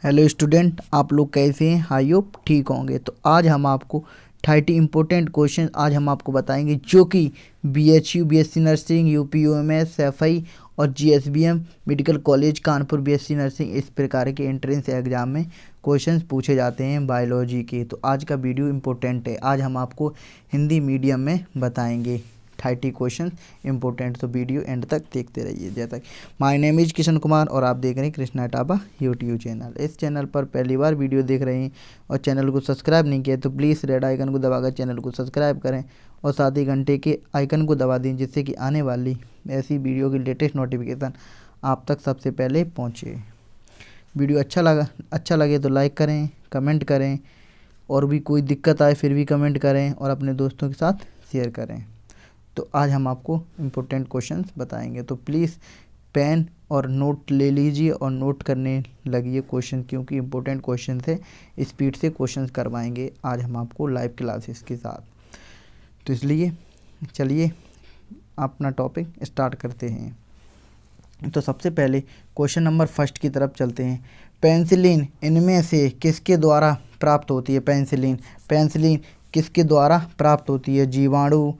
Hello student, आप लोग कैसे हैं? आई होप ठीक होंगे। तो आज हम आपको 30 इम्पोर्टेंट क्वेश्चन आज हम आपको बताएंगे जो कि बीएचयू बीएससी नर्सिंग, यूपीयूएमएस, एफआई और GSVM medical college Kanpur BSc nursing इस प्रकार के एंट्रेंस एग्जाम में क्वेश्चंस पूछे जाते हैं बायोलॉजी के। तो आज का वीडियो इम्पोर्टेंट है। आज हम आपको हिंदी मीडियम में बताएंगे 30 क्वेश्चन इंपॉर्टेंट। तो वीडियो एंड तक देखते रहिए। जैसा कि my name is Kishan Kumar और आप देख रहे हैं कृष्णा टाबा यूट्यूब चैनल। इस चैनल पर पहली बार वीडियो देख रहे हैं और चैनल को सब्सक्राइब नहीं किया तो प्लीज़ रेड आइकन को दबाकर चैनल को सब्सक्राइब करें और साथ ही घंटे के आइकन को दबा दें जिससे कि आने वाली ऐसी वीडियो की लेटेस्ट नोटिफिकेशन आप तक सबसे पहले पहुँचे। वीडियो अच्छा लगे तो लाइक करें, कमेंट करें और भी कोई दिक्कत आए फिर भी कमेंट करें और अपने दोस्तों के साथ शेयर करें। तो आज हम आपको इम्पोर्टेंट क्वेश्चंस बताएंगे, तो प्लीज़ पेन और नोट ले लीजिए और नोट करने लगिए क्वेश्चन, क्योंकि इम्पोर्टेंट क्वेश्चन है। स्पीड से क्वेश्चंस करवाएंगे आज हम आपको लाइव क्लासेस के साथ। तो इसलिए चलिए अपना टॉपिक स्टार्ट करते हैं। तो सबसे पहले क्वेश्चन नंबर फर्स्ट की तरफ चलते हैं। पेनिसिलिन इनमें से किसके द्वारा प्राप्त होती है? पेनिसिलिन किसके द्वारा प्राप्त होती है? जीवाणु,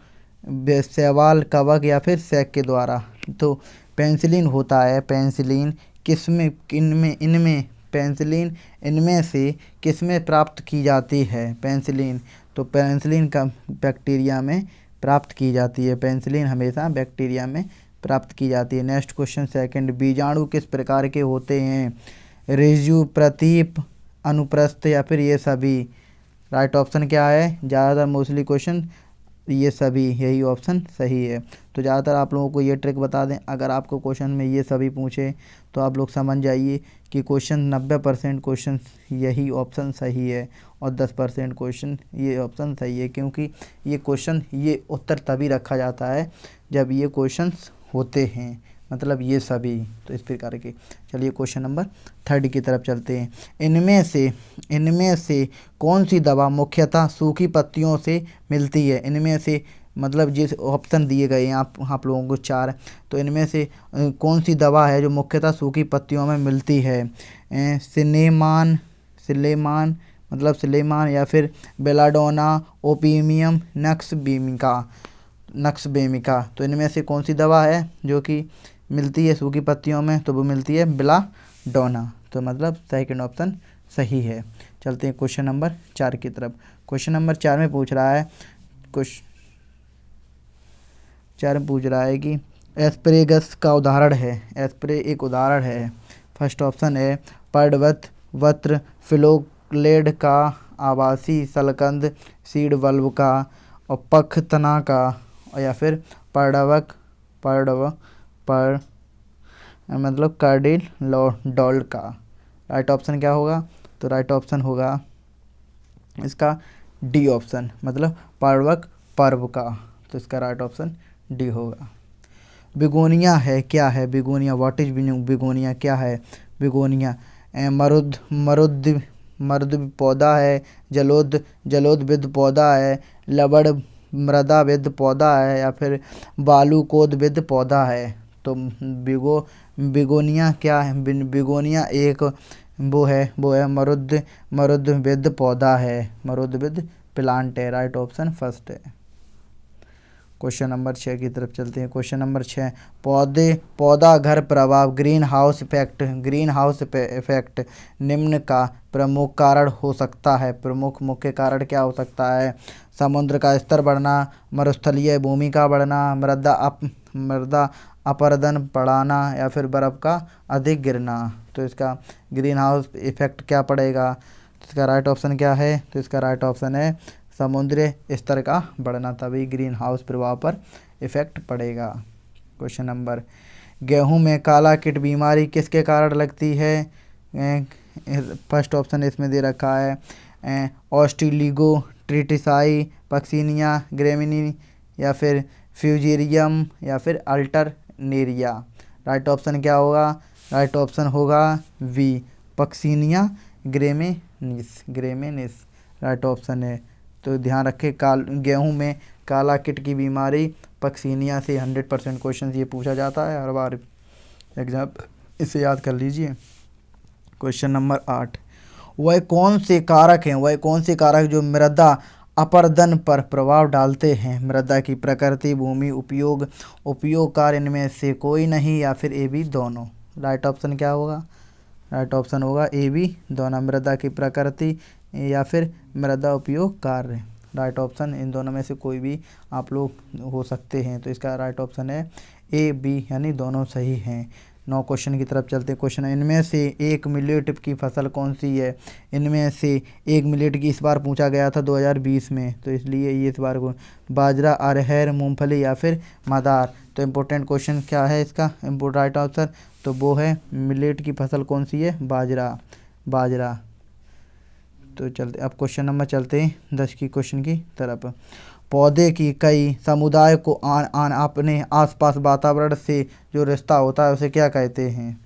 शैवाल, कवक या फिर सैक के द्वारा? तो पेनिसिलिन होता है, पेनिसिलिन किसमें इनमें पेनिसिलिन इनमें से किसमें प्राप्त की जाती है? पेनिसिलिन, तो पेनिसिलिन का बैक्टीरिया में प्राप्त की जाती है। पेनिसिलिन हमेशा बैक्टीरिया में प्राप्त की जाती है। नेक्स्ट क्वेश्चन सेकंड, बीजाणु किस प्रकार के होते हैं? रेज्यू, प्रतीप, अनुप्रस्थ या फिर ये सभी? राइट ऑप्शन क्या है? ज़्यादातर मोस्टली क्वेश्चन ये सभी, यही ऑप्शन सही है। तो ज़्यादातर आप लोगों को ये ट्रिक बता दें, अगर आपको क्वेश्चन में ये सभी पूछे तो आप लोग समझ जाइए कि क्वेश्चन 90% क्वेश्चन यही ऑप्शन सही है और 10% क्वेश्चन ये ऑप्शन सही है, क्योंकि ये क्वेश्चन ये उत्तर तभी रखा जाता है जब ये क्वेश्चंस होते हैं, मतलब ये सभी। तो इस प्रकार के। चलिए क्वेश्चन नंबर थर्ड की तरफ चलते हैं। इनमें से कौन सी दवा मुख्यतः सूखी पत्तियों से मिलती है? इनमें से मतलब जिस ऑप्शन दिए गए हैं आप लोगों को 4, तो इनमें से कौन सी दवा है जो मुख्यतः सूखी पत्तियों में मिलती है? सिलेमान मतलब सिलेमान या फिर बेलाडोना, ओपियम, नक्सबेमिका। तो इनमें से कौन सी दवा है जो कि मिलती है सूखी पत्तियों में? तो वो मिलती है बेलाडोना। तो मतलब सेकंड ऑप्शन सही है। चलते हैं क्वेश्चन नंबर 4 की तरफ। क्वेश्चन नंबर 4 में पूछ रहा है कि एस्परेगस का उदाहरण है। एस्परे एक उदाहरण है। फर्स्ट ऑप्शन है पर्णवत वत्र, फिलोक्लेड का, आवासी सलकंद, सीड बल्ब का और पखतना का, या फिर मतलब कार्डिल का। राइट ऑप्शन क्या होगा? तो राइट ऑप्शन होगा इसका डी ऑप्शन, मतलब पर्वक पर्व का। तो इसका राइट ऑप्शन डी होगा। बिगोनिया है, क्या है बिगोनिया? What is begonia? क्या है बिगोनिया? मरुद पौधा है, जलोदविद पौधा है, लवण मृदाविद पौधा है या फिर बालुकोदविद पौधा है? तो बिगोनिया क्या है? बिगोनिया एक वो है मरुदविद पौधा है, मरुदविद प्लांट है। राइट ऑप्शन फर्स्ट है। क्वेश्चन नंबर 6 की तरफ चलते हैं। क्वेश्चन नंबर 6, पौधा घर प्रभाव ग्रीन हाउस इफेक्ट निम्न का प्रमुख कारण हो सकता है? मुख्य कारण क्या हो सकता है? समुद्र का स्तर बढ़ना, मरुस्थलीय भूमि का बढ़ना, मृदा अपरदन बढ़ाना या फिर बर्फ़ का अधिक गिरना? तो इसका ग्रीन हाउस इफेक्ट क्या पड़ेगा? तो इसका राइट ऑप्शन क्या है? तो इसका राइट ऑप्शन है समुद्री स्तर का बढ़ना, तभी ग्रीन हाउस प्रभाव पर इफेक्ट पड़ेगा। क्वेश्चन नंबर, गेहूं में काला कीट बीमारी किसके कारण लगती है? फर्स्ट ऑप्शन इसमें दे रखा है ऑस्ट्रेलिगो ट्रिटिसाई, पक्सिनिया ग्रेमिनी या फिर फ्यूजेरियम या फिर अल्टरनेरिया। राइट ऑप्शन क्या होगा? राइट ऑप्शन होगा वी, पक्सिनिया ग्रेमिनिस राइट ऑप्शन है। तो ध्यान रखें, गेहूं में काला कीट की बीमारी पक्सिनिया से 100% क्वेश्चन ये पूछा जाता है हर बार एग्जाम, इसे याद कर लीजिए। क्वेश्चन नंबर 8, वह कौन से कारक हैं, वह कौन से कारक जो मृदा अपरदन पर प्रभाव डालते हैं? मृदा की प्रकृति, भूमि उपयोग कार्य, इनमें से कोई नहीं, या फिर ए बी दोनों? राइट ऑप्शन क्या होगा? राइट ऑप्शन होगा ए बी दोनों, मृदा की प्रकृति या फिर मृदा उपयोग कार्य। राइट ऑप्शन इन दोनों में से कोई भी आप लोग हो सकते हैं, तो इसका राइट ऑप्शन है ए बी, यानी दोनों सही हैं। 9 क्वेश्चन की तरफ चलते हैं। क्वेश्चन, इनमें से एक मिलेट की फसल कौन सी है? इनमें से एक मिलेट की इस बार पूछा गया था 2020 में, तो इसलिए ये इस बार को बाजरा, अरहर, मूंगफली या फिर मदार। तो इम्पोर्टेंट क्वेश्चन क्या है इसका राइट आंसर? तो वो है मिलेट की फसल कौन सी है? बाजरा। तो चलते अब क्वेश्चन नंबर चलते हैं 10 की क्वेश्चन की तरफ। पौधे की कई समुदाय को अपने आसपास वातावरण से जो रिश्ता होता है उसे क्या कहते हैं?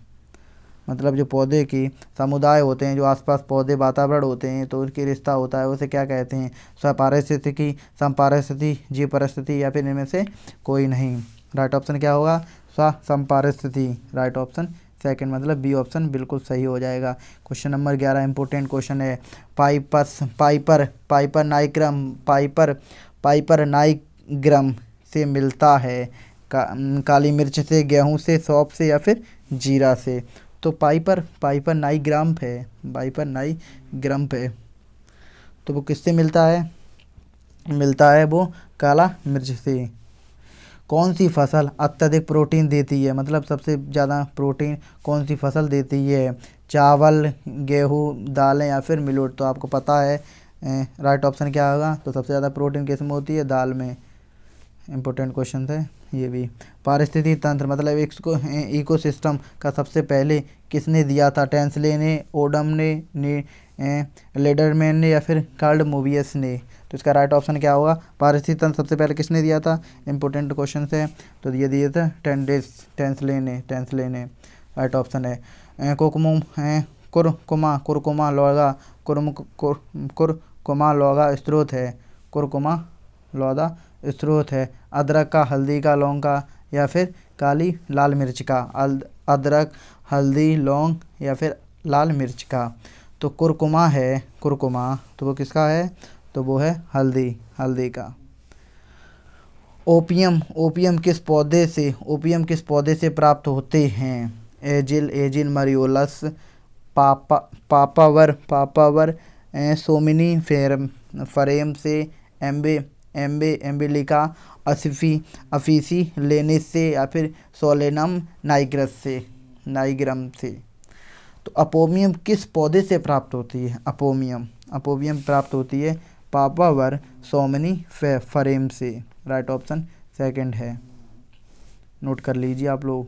मतलब जो पौधे की समुदाय होते हैं, जो आसपास पौधे वातावरण होते हैं, तो उनकी रिश्ता होता है उसे क्या कहते हैं? स्वपारिस्थितिकी, समपारिस्थिति, जीव परिस्थिति, या फिर इनमें से कोई नहीं। राइट ऑप्शन क्या होगा? समपारिस्थिति। राइट ऑप्शन सेकंड, मतलब बी ऑप्शन बिल्कुल सही हो जाएगा। क्वेश्चन नंबर 11 इंपॉर्टेंट क्वेश्चन है। पाइपर नाइग्रम से मिलता है काली मिर्च से, गेहूं से, सौंफ से, या फिर जीरा से? तो पाइपर नाइग्राम है, तो वो किससे मिलता है? मिलता है वो काला मिर्च से। कौन सी फसल अत्यधिक प्रोटीन देती है? मतलब सबसे ज़्यादा प्रोटीन कौन सी फसल देती है? चावल, गेहूँ, दालें या फिर मिलेट? तो आपको पता है राइट ऑप्शन क्या होगा? तो सबसे ज़्यादा प्रोटीन किस में होती है? दाल में। इम्पोर्टेंट क्वेश्चन है ये भी। पारिस्थितिकी तंत्र मतलब इकोसिस्टम का सबसे पहले किसने दिया था? टेंसले ने, ओडम ने लेडरमैन ने, या फिर कार्ल मोबियस ने? तो इसका राइट ऑप्शन क्या होगा? पारिस्थितिकी तंत्र सबसे पहले किसने दिया था? इंपॉर्टेंट क्वेश्चन है, तो ये दिए थे टेंसले ने। राइट ऑप्शन है। कुरकुमा लौगा स्रोत है। कुरकुमा लौदा स्रोत है। अदरक का, हल्दी का, लौंग का, या फिर लाल मिर्च का? अदरक, हल्दी, लौंग या फिर लाल मिर्च का? तो कुरकुमा है, तो वो किसका है? तो वो है हल्दी का। ओपियम किस पौधे से प्राप्त होते हैं? एजिल मरियोलस, पापावर, सोमिनी फरेम से, एम्बेलिका अफीसी लेनिस से, या फिर सोलेनम नाइग्रम से? तो अपोमियम किस पौधे से प्राप्त होती है? अपोमियम प्राप्त होती है पापावर सोमिनी फरेम से। राइट ऑप्शन सेकंड है, नोट कर लीजिए आप लोग।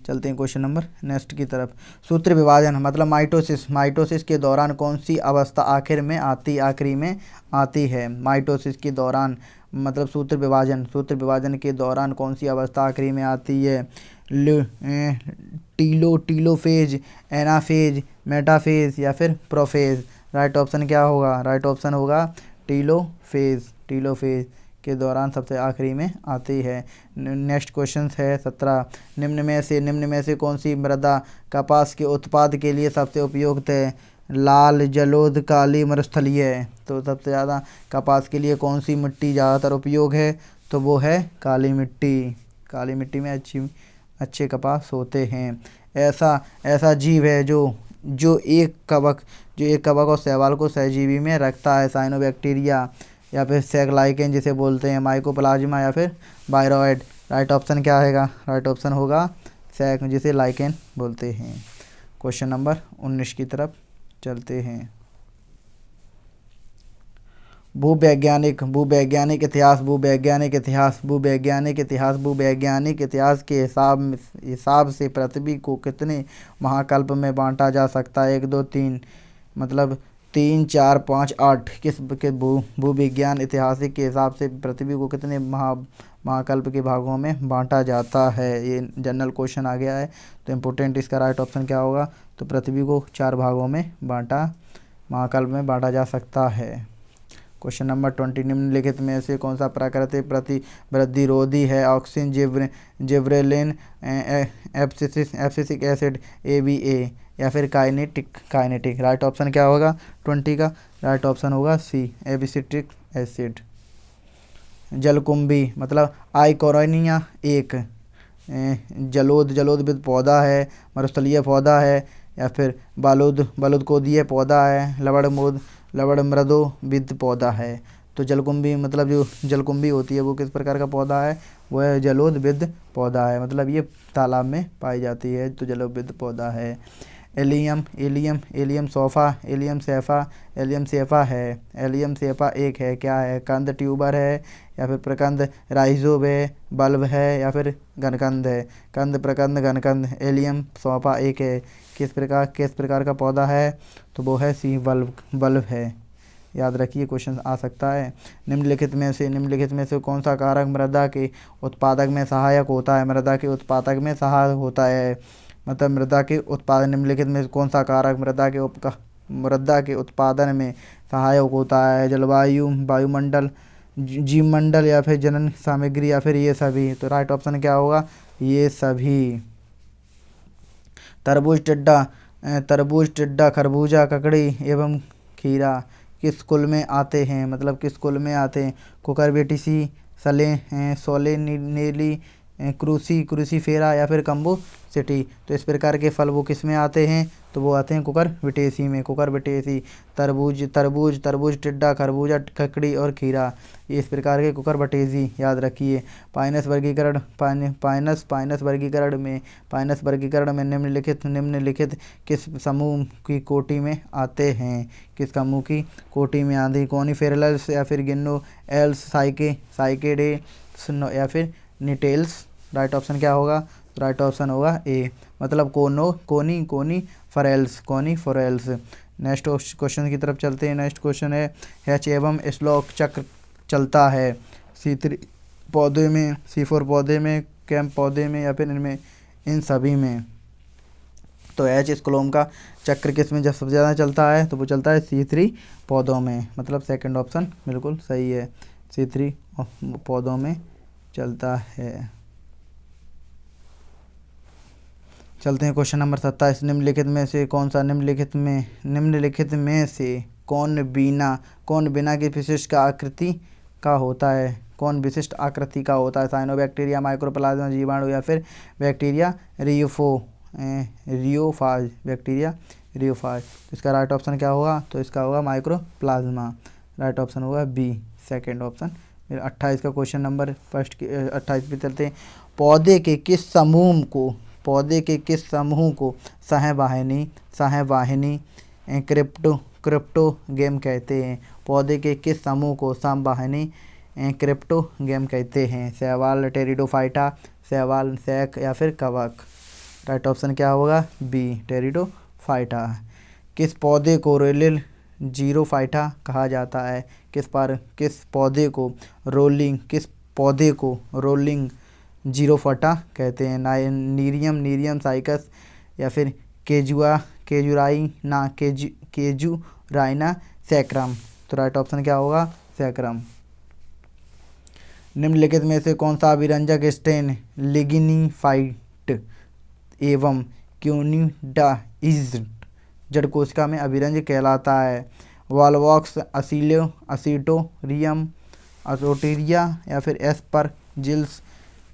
चलते हैं क्वेश्चन नंबर नेक्स्ट की तरफ। सूत्र विभाजन मतलब माइटोसिस के दौरान कौन सी अवस्था आखिरी में आती है? माइटोसिस के दौरान मतलब सूत्र विभाजन के दौरान कौन सी अवस्था आखिरी में आती है? टीलोफेज, एनाफेज, मेटाफेज या फिर प्रोफेज? राइट ऑप्शन क्या होगा? राइट ऑप्शन होगा टीलोफेज के दौरान सबसे आखिरी में आती है। नेक्स्ट क्वेश्चन है 17। निम्न में से कौन सी मृदा कपास के उत्पाद के लिए सबसे उपयुक्त है? लाल, जलोढ़, काली, मरुस्थलीय? तो सबसे ज़्यादा कपास के लिए कौन सी मिट्टी ज़्यादातर उपयोग है? तो वो है काली मिट्टी में अच्छे कपास होते हैं। ऐसा जीव है जो एक कवक और शैवाल को सहजीवी में रखता है। साइनोबैक्टीरिया या फिर सेगलाइकेन जिसे बोलते हैं, माइकोप्लाज्मा या फिर वायरॉइड? राइट ऑप्शन क्या आएगा? राइट ऑप्शन होगा सैक, जिसे लाइकेन बोलते हैं। क्वेश्चन नंबर 19 की तरफ चलते हैं। भूवैज्ञानिक इतिहास के हिसाब से पृथ्वी को कितने महाकल्प में बांटा जा सकता है? 1, 2, 3 मतलब 3, 4, 5, 8 के भूविज्ञान ऐतिहासिक के हिसाब से पृथ्वी को कितने महाकल्प के भागों में बांटा जाता है? ये जनरल क्वेश्चन आ गया है, तो इम्पोर्टेंट इसका राइट ऑप्शन क्या होगा? तो पृथ्वी को 4 भागों में महाकल्प में बांटा जा सकता है। Question number 20। निम्नलिखित में से कौन सा प्राकृतिक प्रतिवृद्धिरोधी है? Oxygen, gibberellin, abscisic acid, ABA या फिर काइनेटिक। राइट ऑप्शन क्या होगा 20 का? राइट ऑप्शन होगा सी, एबिसिट्रिक एसिड। जलकुंभी मतलब आइकोरेनिया एक जलोदविद पौधा है, मरुस्थलीय पौधा है, या फिर बालुदकोदीय पौधा है, लवण मृदोविद पौधा है। तो जलकुंभी मतलब जो जलकुंभी होती है वो किस प्रकार का पौधा है? वो है जलोदविद पौधा है, मतलब ये तालाब में पाई जाती है, तो जलोदविद पौधा है। एलियम सेफा है। एलियम सेफा एक है, क्या है? कंद, ट्यूबर है, या फिर प्रकंद, राइजोब है, बल्ब है, या फिर घनकंद है। कंद, प्रकंद, घनकंद। एलियम सेफा एक है, किस प्रकार का पौधा है? तो वो है सी, बल्ब है। याद रखिए, क्वेश्चन आ सकता है। निम्नलिखित में से कौन सा कारक मृदा के उत्पादक में सहायक होता है? मृदा के उत्पादक में सहायक होता है, मतलब मृदा के उत्पादन, निम्नलिखित में कौन सा कारक मृदा के उत्पादन में सहायक होता है? जलवायु, वायुमंडल, जीवमंडल, या फिर जनन सामग्री, या फिर ये सभी। तो राइट ऑप्शन क्या होगा? ये सभी। तरबूज, टिड्डा, खरबूजा, ककड़ी एवं खीरा किस कुल में आते हैं? मतलब किस कुल में आते हैं? कुकुरबिटेसी, सोलेनेली, क्रूसीफेरा, या फिर कम्बोसिटी। तो इस प्रकार के फल वो किस में आते हैं? तो वो आते हैं कुकुरबिटेसी में। कुकुरबिटेसी, तरबूज, टिड्डा, खरबूजा, ककड़ी और खीरा, ये इस प्रकार के कुकुरबिटेसी। याद रखिए। पाइनस वर्गीकरण में निम्नलिखित किस समूह की कोटि में आते हैं? किस समूह की कोटि में आते हैं? कोनीफेरल्स, या फिर गिम्नोएल्स, साइकेडे, या फिर निटेल्स। राइट ऑप्शन क्या होगा? राइट ऑप्शन होगा ए, मतलब कोनीफेरल्स। नेक्स्ट क्वेश्चन की तरफ चलते हैं। नेक्स्ट क्वेश्चन है, हैच एवं स्लॉक चक्र चलता है C3 पौधे में, C4 पौधे में, कैम्प पौधे में, या फिर इन सभी में। तो एच स्क्लोम का चक्र किस में सबसे ज़्यादा चलता है? तो वो चलता है C3 पौधों में, मतलब सेकंड ऑप्शन बिल्कुल सही है, C3 पौधों में चलता है। चलते हैं क्वेश्चन नंबर 27। निम्नलिखित में से कौन बिना की विशिष्ट आकृति का होता है? कौन विशिष्ट आकृति का होता है? साइनोबैक्टीरिया, माइक्रोप्लाज्मा, जीवाणु, या फिर बैक्टीरिया रियोफाज। बैक्टीरिया रियोफाज। इसका राइट ऑप्शन क्या होगा? तो इसका होगा माइक्रोप्लाज्मा। राइट ऑप्शन होगा बी, सेकेंड ऑप्शन। 28 का क्वेश्चन नंबर 28 पे चलते हैं। पौधे के किस समूह को सहवाहिनी क्रिप्टोगेम कहते हैं? पौधे के किस समूह को सहवाहिनी क्रिप्टोगेम कहते हैं? शैवाल, टेरिडोफाइटा, शैवाल, सैक, या फिर कवक। राइट ऑप्शन क्या होगा? B, pteridophyta. किस पौधे को रोलिल जीरोफाइटा कहा जाता है? किस पौधे को रोलिंग जीरोफाइटा कहते हैं? नीरियम साइकस, या फिर केजुराइना सैक्रम। तो राइट ऑप्शन क्या होगा? सैक्रम। निम्नलिखित में से कौन सा अभिरंजक स्टेन लिग्निफाइट एवं क्यूनिडाइज्ड जड़ कोशिका में अभिरंज कहलाता है? वॉलवॉक्स, असीटोरियम, अजोटेरिया, या फिर एस्परजिल्स,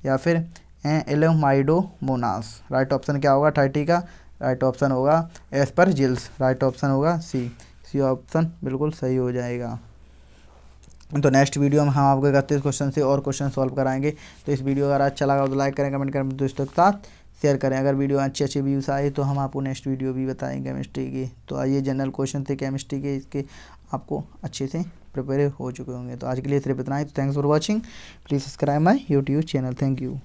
या फिर एलोमाइडोमोनास। राइट ऑप्शन क्या होगा 30 का? राइट ऑप्शन होगा एस्परजिल्स। राइट ऑप्शन होगा सी ऑप्शन बिल्कुल सही हो जाएगा। तो नेक्स्ट वीडियो में हम आपको 31 क्वेश्चन से और क्वेश्चन सॉल्व कराएंगे। तो इस वीडियो अगर अच्छा लगा तो लाइक करें, कमेंट करें, दोस्तों के साथ शेयर करें। अगर वीडियो अच्छे व्यूज़ आए तो हम आपको नेक्स्ट वीडियो भी बताएंगे केमिस्ट्री की। तो आइए, जनरल क्वेश्चन थे केमिस्ट्री के, इसके आपको अच्छे से प्रिपेयर हो चुके होंगे। तो आज के लिए सिर्फ इतना ही। तो thanks for watching. Please subscribe my YouTube channel. Thank you.